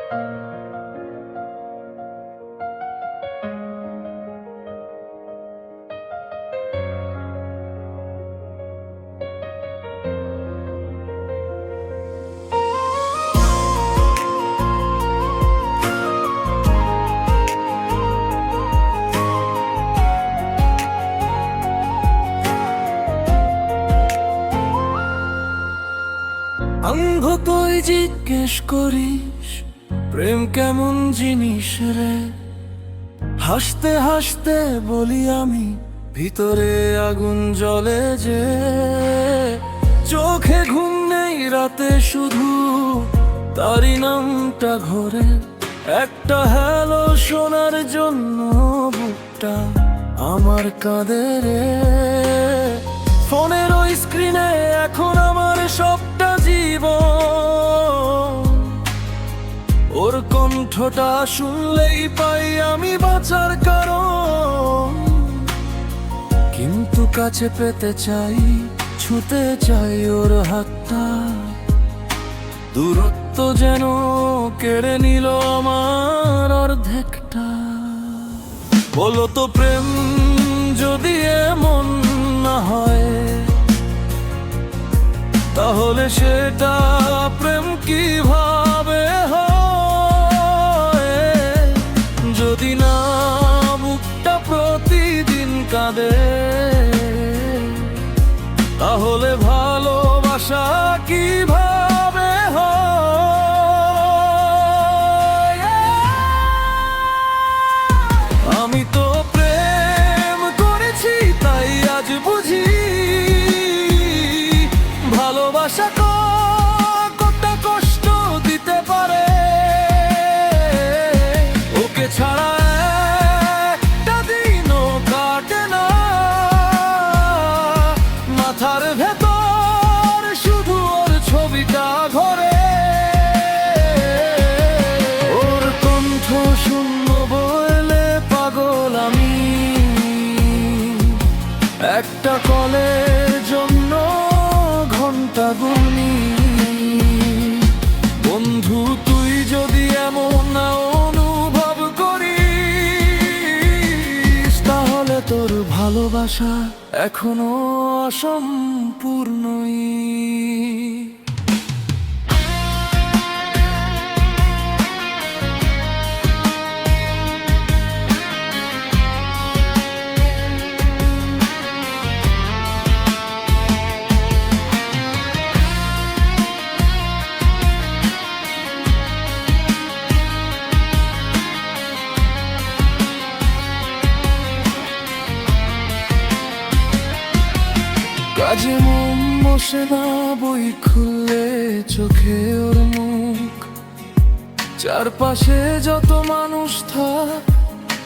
অন্ধ তুই জিজ্ঞেস করিস প্রেম কেমন জিনিস রে, হাসতে হাসতে বলি আমি ভিতরে আগুন জ্বলে যে, চোখে ঘুম নেই রাতে শুধু তারি নামটা ঘরে, একটা হ্যালো শোনার জন্য বুকটা আমার কাঁদে রে। ফোনের ওই স্ক্রিনে এখন আমার সবটা জীবন, ওর কণ্ঠটা শুনলেই পাই আমি বাঁচার কারণ, কিন্তু কাছে পেতে চাই, ছুতে চাই ওর হাতটা, দূরত্ব যেন কেড়ে নিল আমার অর্ধেকটা। বলো তো প্রেম যদি এমন না হয়, তাহলে সেটা প্রেম কিভাবে হয়? যদি না বুকটা প্রতিদিন কাঁদে, তাহলে ভালোবাসা কিভাবে হয়? আমি তো প্রেম করেছি তাই আজ বুঝি ভালোবাসা কতটা কষ্ট দিতে পারে। ওকে ছাড়া একটা দিনও কাটে না, মাথার ভেতর শুধু ওর ছবিটা ঘরে। ওর কণ্ঠ শুনবো বলে পাগল আমি, একটা কলের জন্য ঘন্টা গুনি। বন্ধু তুই যদি এমন না অনুভব করিস, তাহলে তোর ভালোবাসা এখনো অসম্পূর্ণই। কাজে মন বসে না, বই খুললে চোখে ওর মুখ, চারপাশে যত মানুষ থাক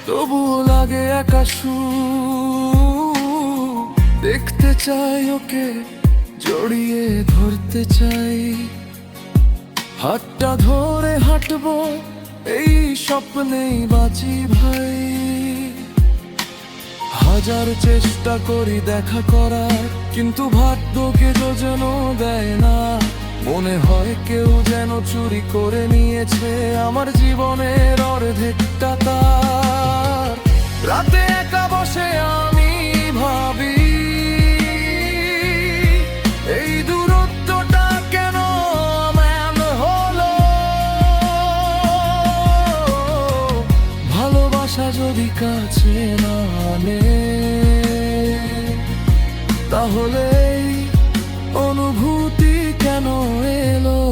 তবুও লাগে একা সুখ। দেখতে চাই ওকে, জড়িয়ে ধরতে চাই, হাতটা ধরে হাঁটবো এই স্বপ্নেই বাঁচি ভাই। হাজার চেষ্টা করি দেখা করার, কিন্তু ভাগ্যকে তো যেন দেয় না। মনে হয় কেউ যেন চুরি করে নিয়েছে আমার জীবনের অর্ধেকটা তার। রাতে একা বসে আমি ভাবি এই দূরত্বটা কেন এমন হলো। ভালোবাসা যদি কাছে না আনে, তাহলে অনুভূতি কেন এলো?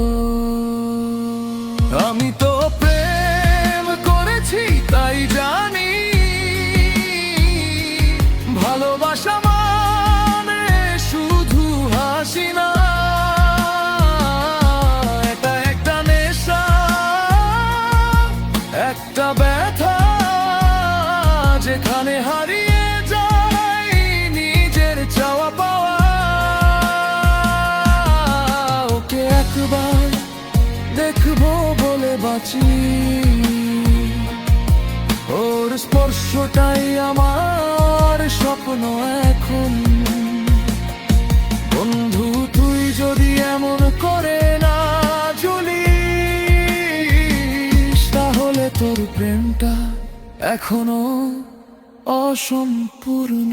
আমি তো প্রেম করেছি তাই জানি, ভালোবাসা মানে শুধু হাসি না, এটা একটা নেশা, একটা ব্যথা, যেখানে হারিয়ে যায় নিজের চাওয়া পাওয়া। ওকে একবার দেখবো বলে বাঁচি, ওর স্পর্শটাই আমার স্বপ্ন এখন। বন্ধু তুই যদি এমন করে না ঝুলিস, তোর প্রেমটা এখনো অসম্পূর্ণ।